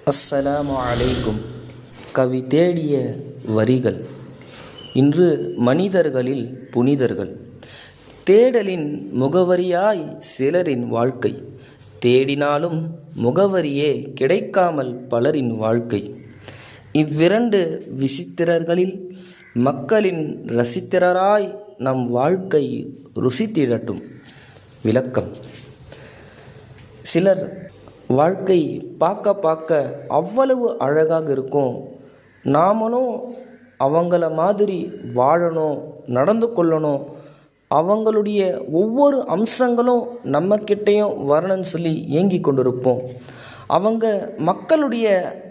அஸ்ஸலாமு அலைக்கும். கவி தேடிய வரிகள். இன்று மனிதர்களில் புனிதர்கள். தேடலின் முகவரியாய் சிலரின் வாழ்க்கை. தேடினாலும் முகவரியே கிடைக்காமல் பலரின் வாழ்க்கை. இவ்விரண்டு விசித்திரர்களில் மக்களின் ரசித்திரராய் நம் வாழ்க்கை ருசித்திடட்டும். விளக்கம். சிலர் வாழ்க்கை பார்க்க அவ்வளவு அழகாக இருக்கும். நாமளும் அவங்கள மாதிரி வாழணும், நடந்து கொள்ளணும், அவங்களுடைய ஒவ்வொரு அம்சங்களும் நம்மக்கிட்டேயும் வரணும்னு சொல்லி ஏங்கி கொண்டிருப்போம். அவங்க மக்களுடைய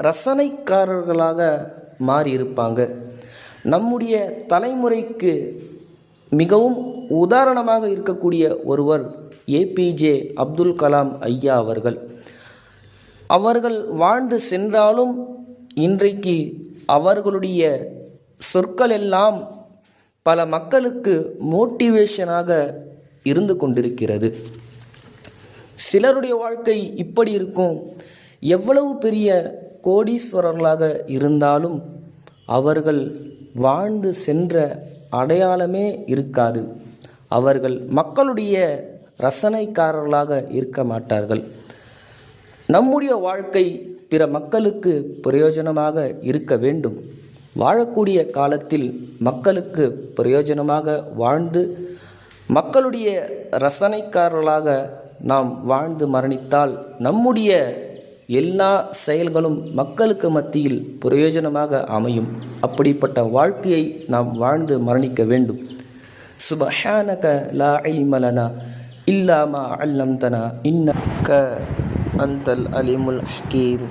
ரசனைக்காரர்களாக மாறி இருப்பாங்க. நம்முடைய தலைமுறைக்கு மிகவும் உதாரணமாக இருக்கக்கூடிய ஒருவர் ஏபிஜே அப்துல் கலாம் ஐயா அவர்கள். அவர்கள் வாழ்ந்து சென்றாலும் இன்றைக்கு அவர்களுடைய சொற்கள் எல்லாம் பல மக்களுக்கு மோட்டிவேஷனாக இருந்து கொண்டிருக்கிறது. சிலருடைய வாழ்க்கை இப்படி இருக்கும். எவ்வளவு பெரிய கோடீஸ்வரர்களாக இருந்தாலும் அவர்கள் வாழ்ந்து சென்ற அடையாளமே இருக்காது. அவர்கள் மக்களுடைய ரசனைக்காரர்களாக இருக்க மாட்டார்கள். நம்முடைய வாழ்க்கை பிற மக்களுக்கு பிரயோஜனமாக இருக்க வேண்டும். வாழக்கூடிய காலத்தில் மக்களுக்கு பிரயோஜனமாக வாழ்ந்து மக்களுடைய ரசனைக்காரர்களாக நாம் வாழ்ந்து மரணித்தால் நம்முடைய எல்லா செயல்களும் மக்களுக்கு மத்தியில் பிரயோஜனமாக அமையும். அப்படிப்பட்ட வாழ்க்கையை நாம் வாழ்ந்து மரணிக்க வேண்டும். சுப்ஹானக லா இல்ம லனா இல்லா மா அல்லம்தனா இன்னக அன்தல் அலீமுல் ஹக்கீம்.